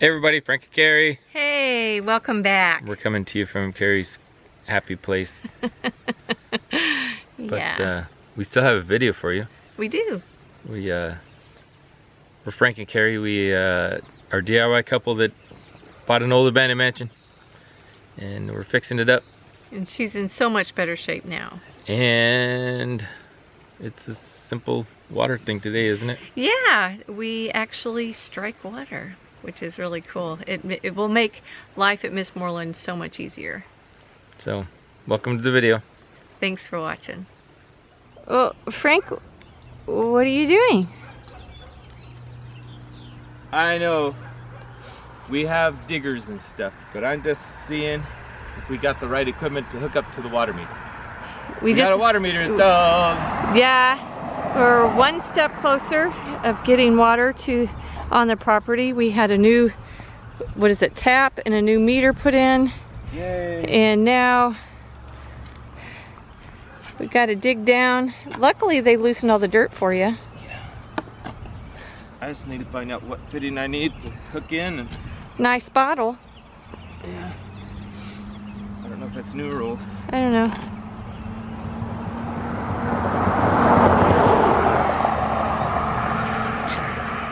Hey everybody, Frank and Carrie. Hey, welcome back. We're coming to you from Carrie's happy place. Yeah. But we still have a video for you. We do. We're Frank and Carrie. We are a DIY couple that bought an old abandoned mansion. And we're fixing it up. And she's in so much better shape now. And it's a simple water thing today, isn't it? Yeah, we actually strike water, which is really cool. It will make life at Miss Mooreland so much easier. So, welcome to the video. Thanks for watching. Well, Frank, what are you doing? I know we have diggers and stuff, but I'm just seeing if we got the right equipment to hook up to the water meter. We got a water meter installed. Yeah, we're one step closer of getting water on the property. We had a new, what is it, tap and a new meter put in. Yay. And now we've got to dig down. Luckily they loosened all the dirt for you. Yeah. I just need to find out what fitting I need to hook in. And nice bottle. yeah. I don't know if it's new or old. I don't know.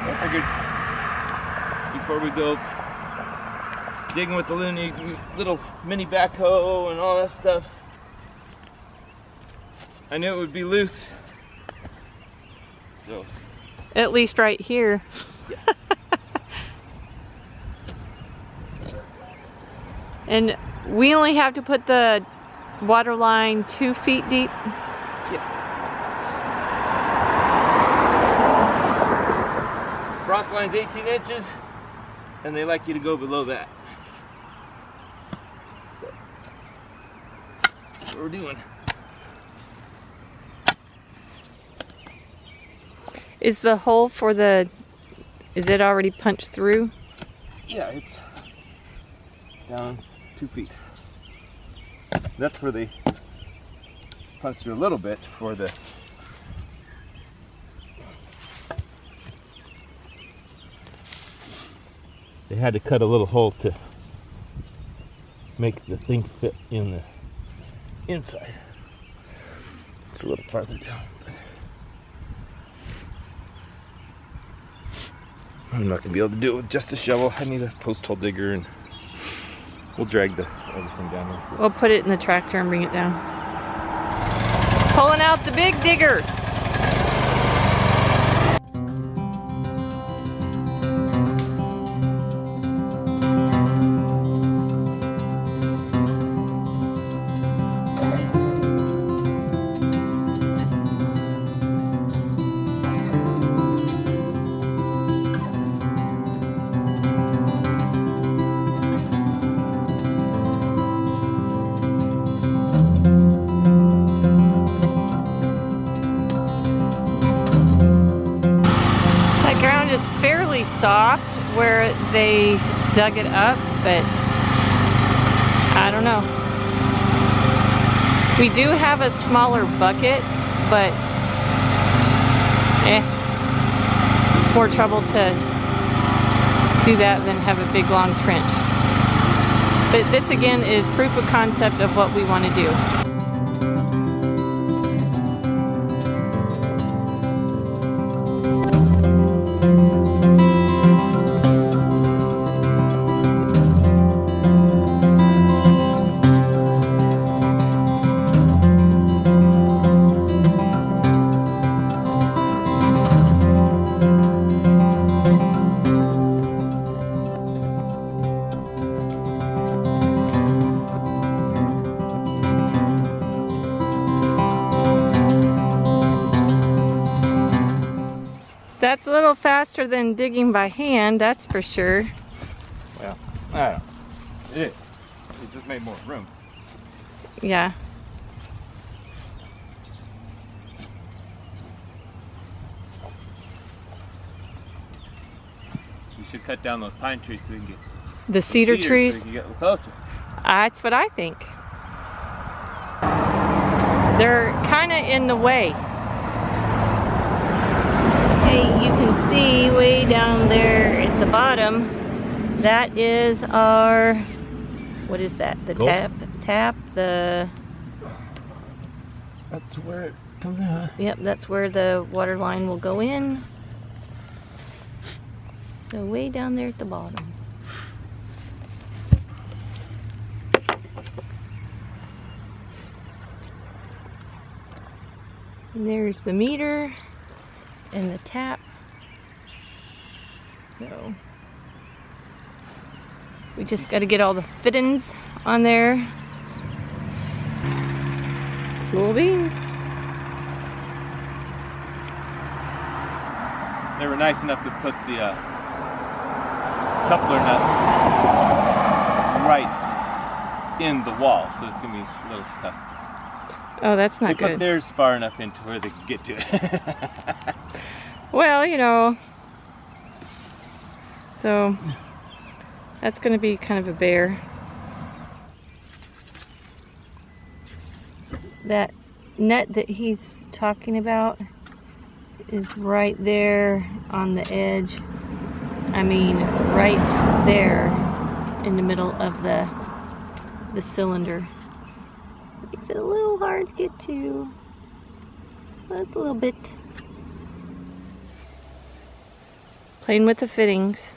I figured before we go digging with the little mini backhoe and all that stuff, I knew it would be loose. So At least right here. yeah. And we only have to put the water line 2 feet deep. Yeah. Frost line's 18 inches, and they like you to go below that. So, that's what we're doing. Is the hole for the, is it already punched through? Yeah, it's down 2 feet. That's where they punched through a little bit for the they had to cut a little hole to make the thing fit in the inside. It's a little farther down. I'm not gonna be able to do it with just a shovel. I need a post hole digger, and we'll drag everything down there. We'll put it in the tractor and bring it down. Pulling out the big digger. Fairly soft where they dug it up, but I don't know. We do have a smaller bucket, but it's more trouble to do that than have a big long trench. But this again is proof of concept of what we want to do. That's a little faster than digging by hand, that's for sure. Well, I don't know. It is. It just made more room. Yeah. We should cut down those pine trees so we can get The cedar trees? so we can get closer. That's what I think. They're kind of in the way. Hey, you can see way down there at the bottom, That is our, what is that? The Gulp? tap, the... That's where it comes out. Yep, that's where the water line will go in. So way down there at the bottom. And there's the meter and the tap. So we just got to get all the fittings on there. Cool beans. They were nice enough to put the coupler nut right in the wall, so it's gonna be a little tough. Oh, that's not They good. put theirs far enough into where they can get to it. Well, you know, so that's going to be kind of a bear. That net that he's talking about is right there on the edge. I mean, right there in the middle of the cylinder. Makes it a little hard to get to. Just a little bit. Playing with the fittings.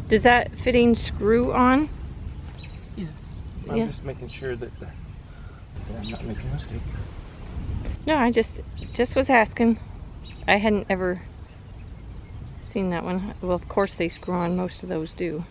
Does that fitting screw on? Yes. Yeah. I'm just making sure that I'm not making a mistake. No, I just was asking. I hadn't ever seen that one. Well, of course they screw on. Most of those do.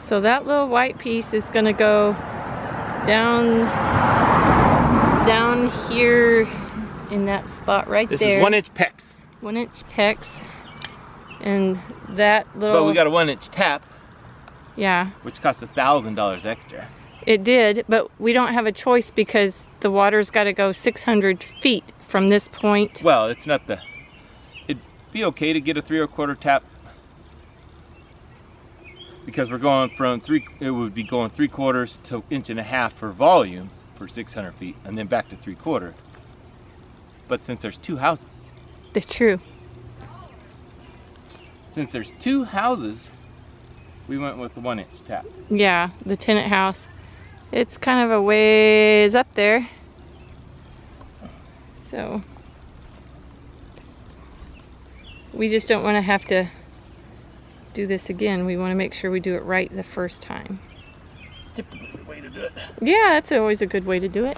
So that little white piece is going to go down here in that spot right there. This is 1-inch PEX. 1-inch PEX. And that little... But we got a 1-inch tap. Yeah. Which cost $1,000 extra. It did, but we don't have a choice because the water's got to go 600 feet from this point. Well, it's not the... It'd be okay to get a 3 1/4 tap. Because we're going from it would be going 3/4 to 1.5 inches for volume for 600 feet, and then back to 3/4. But since there's 2 houses, That's true. since there's 2 houses, we went with the 1-inch tap. Yeah, the tenant house. It's kind of a ways up there. So we just don't want to have to do this again. We want to make sure we do it right the first time. It's typically the way to do it. Yeah, that's always a good way to do it.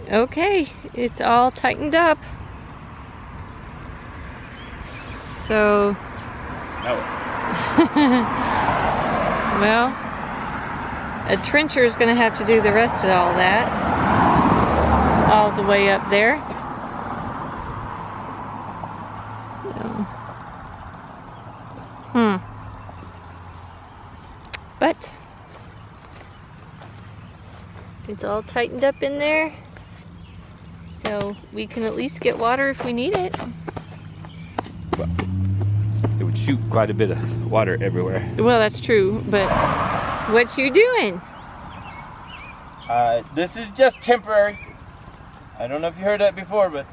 Okay, it's all tightened up. So, No. well, a trencher is going to have to do the rest of all that. All the way up there. But it's all tightened up in there, so we can at least get water if we need it. Well, it would shoot quite a bit of water everywhere. Well, that's true, but what you doing? This is just temporary. I don't know if you heard that before, but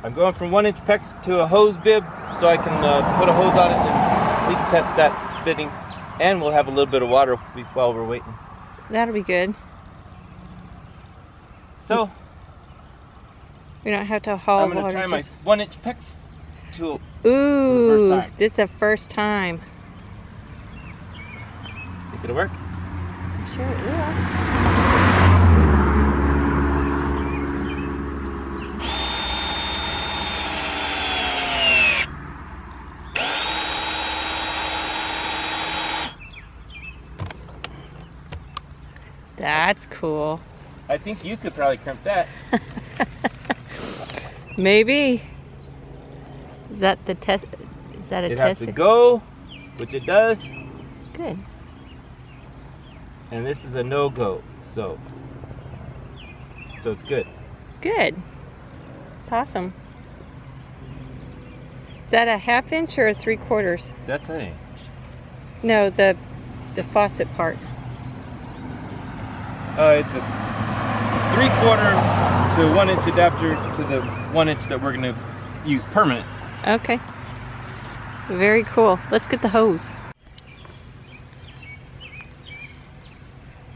I'm going from 1-inch pecks to a hose bib so I can put a hose on it and we can test that fitting. And we'll have a little bit of water while we're waiting. That'll be good. So, we don't have to haul water. I'm going to try my 1-inch PEX tool. Ooh, this is the first time. Think it'll work? I'm sure it will. That's cool. I think you could probably crimp that. Maybe. Is that the test? Is that a test? It has to go, which it does. Good. And this is a no-go, so it's good. Good. It's awesome. Is that a 1/2 inch or a 3/4? That's an inch. No, the faucet part. It's a 3/4 to 1-inch adapter to the 1-inch that we're going to use permanent. Okay. Very cool. Let's get the hose.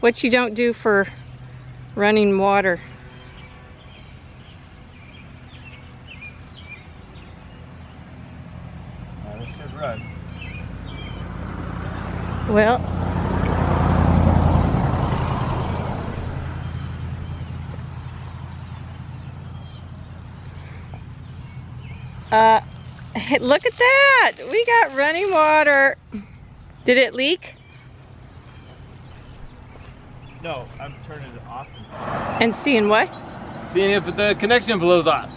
What you don't do for running water. This should run. Well, look at that! We got running water. Did it leak? No, I'm turning it off. And seeing what? Seeing if the connection blows off.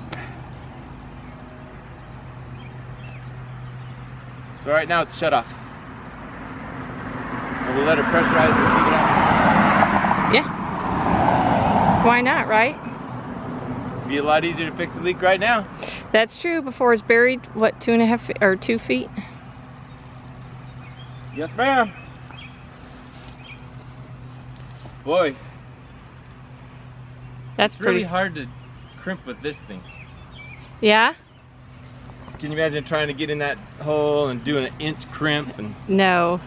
So right now it's shut off. And we'll let it pressurize and see what happens. Yeah. Why not, right? Be a lot easier to fix a leak right now. That's true. Before it's buried, what, 2.5 feet or 2 feet? Yes, ma'am. Boy, That's it's really pretty hard to crimp with this thing. Yeah? Can you imagine trying to get in that hole and doing an inch crimp? And No.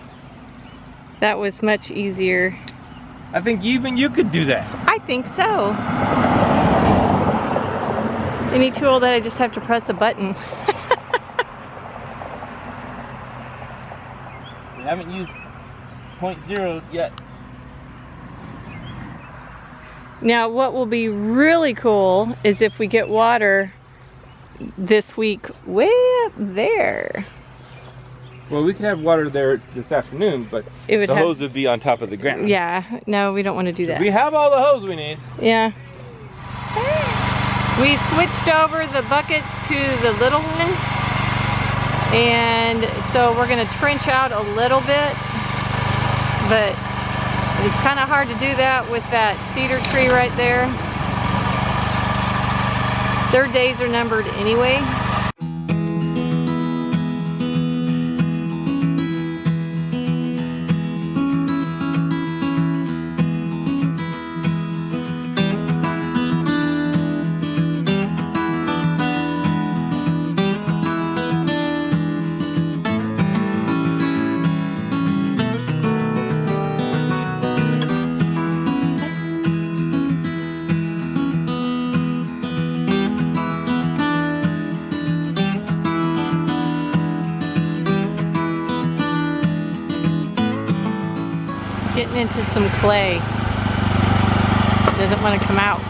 That was much easier. I think even you could do that. I think so. Any tool that I just have to press a button. We haven't used 0.0 yet. Now, what will be really cool is if we get water this week way up there. Well, we could have water there this afternoon, but It would the have- hose would be on top of the ground. Yeah, no, we don't want to do that. We have all the hose we need. Yeah. We switched over the buckets to the little one. And so we're going to trench out a little bit. But it's kind of hard to do that with that cedar tree right there. Their days are numbered anyway. Getting into some clay. Doesn't want to come out.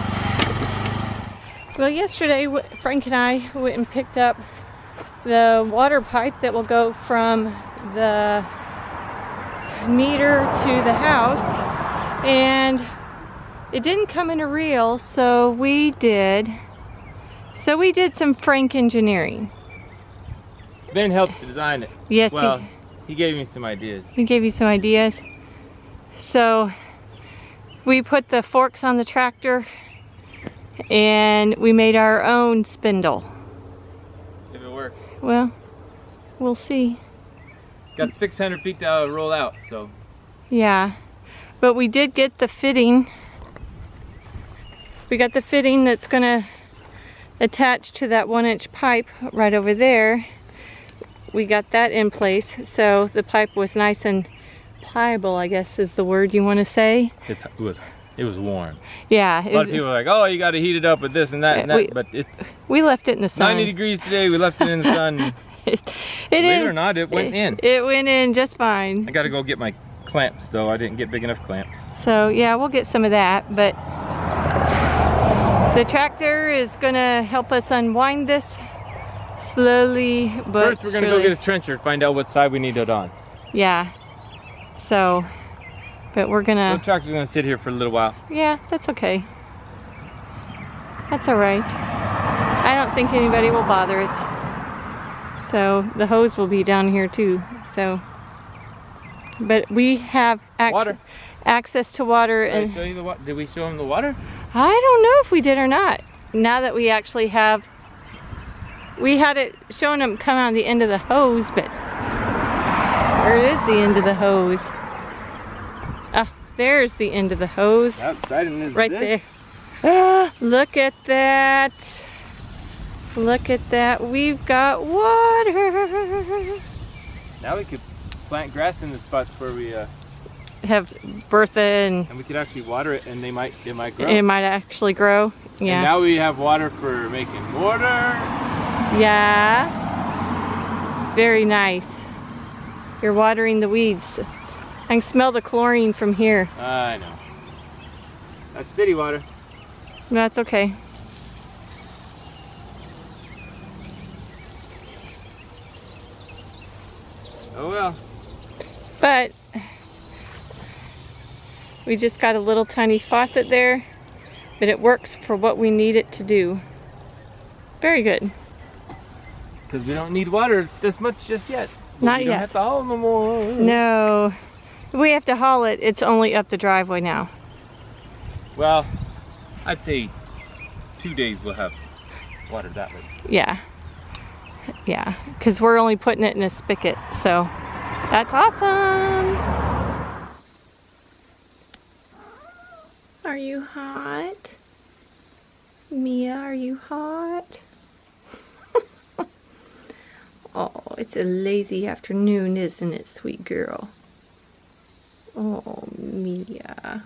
Well, yesterday Frank and I went and picked up the water pipe that will go from the meter to the house, and it didn't come in a reel, so we did some Frank engineering. Ben helped design it. Yes, well, he gave me some ideas. he gave you some ideas. So we put the forks on the tractor and we made our own spindle. If it works. Well, we'll see. Got 600 feet to roll out, so. Yeah, but we did get the fitting. We got the fitting that's gonna attach to that 1-inch pipe right over there. We got that in place, so the pipe was nice and pliable, I guess is the word you want to say. It was warm. Yeah. A lot of people are like, oh, you got to heat it up with this and that and that, but it's we left it in the sun. 90 degrees today. We left it in the sun. Believe it or not, it went in. It went in just fine. I got to go get my clamps though. I didn't get big enough clamps. So yeah, we'll get some of that, but the tractor is gonna help us unwind this slowly but first we're gonna go get a trencher, find out what side we need it on. Yeah, so but we're gonna The tractor's gonna sit here for a little while. Yeah, that's okay. That's all right. I don't think anybody will bother it. So the hose will be down here too, so but we have access to water. Did I show you the water? Did we show him the water? I don't know if we did or not. Now that we actually have, we had it showing them come on the end of the hose, but where is the end of the hose? Ah, there's the end of the hose. Outside and right there. Ah, look at that. Look at that. We've got water. Now we could plant grass in the spots where we have Bertha and we could actually water it, and it might grow. It might actually grow. Yeah. And now we have water for making mortar. Yeah. Very nice. You're watering the weeds. I can smell the chlorine from here. I know. That's city water. That's okay. Oh well. But we just got a little tiny faucet there, but it works for what we need it to do. Very good. Because we don't need water this much just yet. Not we yet. Don't have to haul no more. No. If we have to haul it, it's only up the driveway now. Well, I'd say 2 days we'll have water that way. Yeah. Yeah, because we're only putting it in a spigot, so that's awesome. Are you hot? Mia, are you hot? Oh, it's a lazy afternoon, isn't it, sweet girl? Oh, Mia.